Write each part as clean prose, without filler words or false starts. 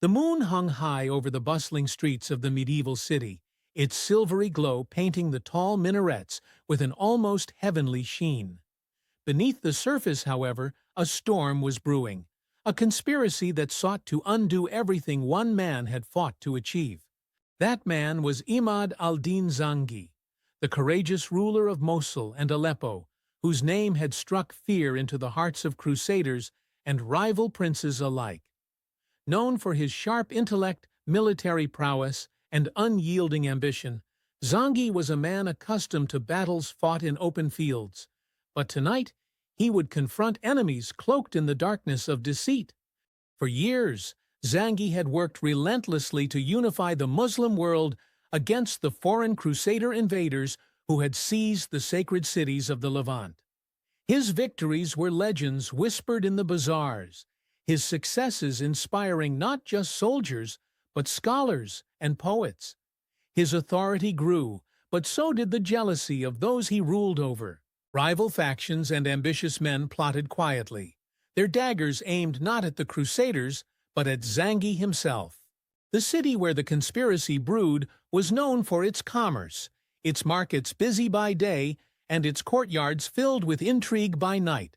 The moon hung high over the bustling streets of the medieval city, its silvery glow painting the tall minarets with an almost heavenly sheen. Beneath the surface, however, a storm was brewing, a conspiracy that sought to undo everything one man had fought to achieve. That man was Imad al-Din Zengi, the courageous ruler of Mosul and Aleppo, whose name had struck fear into the hearts of crusaders and rival princes alike. Known for his sharp intellect, military prowess, and unyielding ambition, Zengi was a man accustomed to battles fought in open fields. But tonight, he would confront enemies cloaked in the darkness of deceit. For years, Zengi had worked relentlessly to unify the Muslim world against the foreign crusader invaders who had seized the sacred cities of the Levant. His victories were legends whispered in the bazaars, his successes inspiring not just soldiers, but scholars and poets. His authority grew, but so did the jealousy of those he ruled over. Rival factions and ambitious men plotted quietly, their daggers aimed not at the crusaders, but at Zengi himself. The city where the conspiracy brewed was known for its commerce, its markets busy by day, and its courtyards filled with intrigue by night.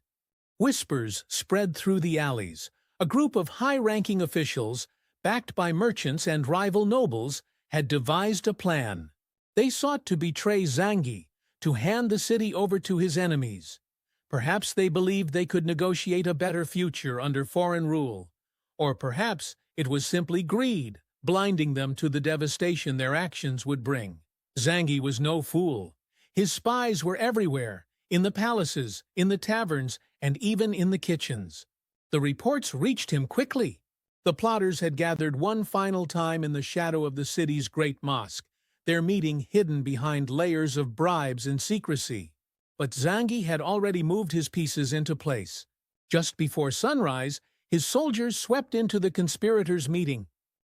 Whispers spread through the alleys. A group of high-ranking officials, backed by merchants and rival nobles, had devised a plan. They sought to betray Zengi, to hand the city over to his enemies. Perhaps they believed they could negotiate a better future under foreign rule. Or perhaps it was simply greed, blinding them to the devastation their actions would bring. Zengi was no fool. His spies were everywhere, in the palaces, in the taverns, and even in the kitchens. The reports reached him quickly. The plotters had gathered one final time in the shadow of the city's great mosque, their meeting hidden behind layers of bribes and secrecy. But Zengi had already moved his pieces into place. Just before sunrise, his soldiers swept into the conspirators' meeting.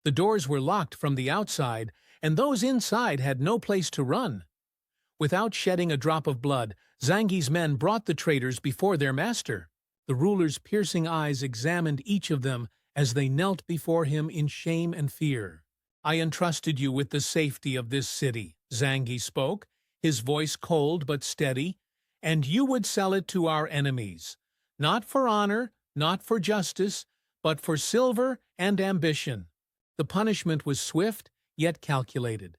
The doors were locked from the outside, and those inside had no place to run. Without shedding a drop of blood, Zengi's men brought the traitors before their master. The ruler's piercing eyes examined each of them as they knelt before him in shame and fear. "I entrusted you with the safety of this city," Zengi spoke, his voice cold but steady, "and you would sell it to our enemies. Not for honor, not for justice, but for silver and ambition." The punishment was swift, yet calculated.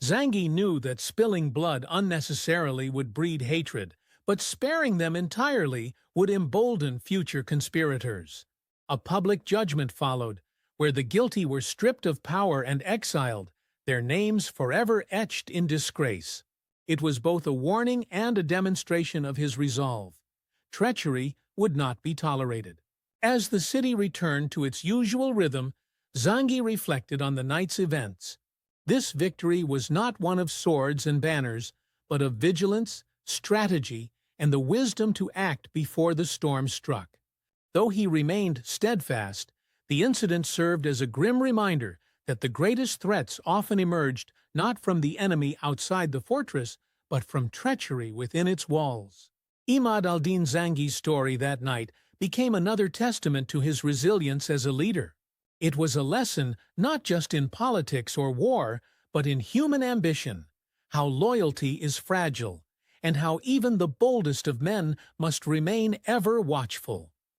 Zengi knew that spilling blood unnecessarily would breed hatred, but sparing them entirely would embolden future conspirators. A public judgment followed, where the guilty were stripped of power and exiled, their names forever etched in disgrace. It was both a warning and a demonstration of his resolve. Treachery would not be tolerated. As the city returned to its usual rhythm, Zengi reflected on the night's events. This victory was not one of swords and banners, but of vigilance, strategy, and the wisdom to act before the storm struck. Though he remained steadfast, the incident served as a grim reminder that the greatest threats often emerged not from the enemy outside the fortress, but from treachery within its walls. Imad al-Din Zengi's story that night became another testament to his resilience as a leader. It was a lesson not just in politics or war, but in human ambition, how loyalty is fragile, and how even the boldest of men must remain ever watchful.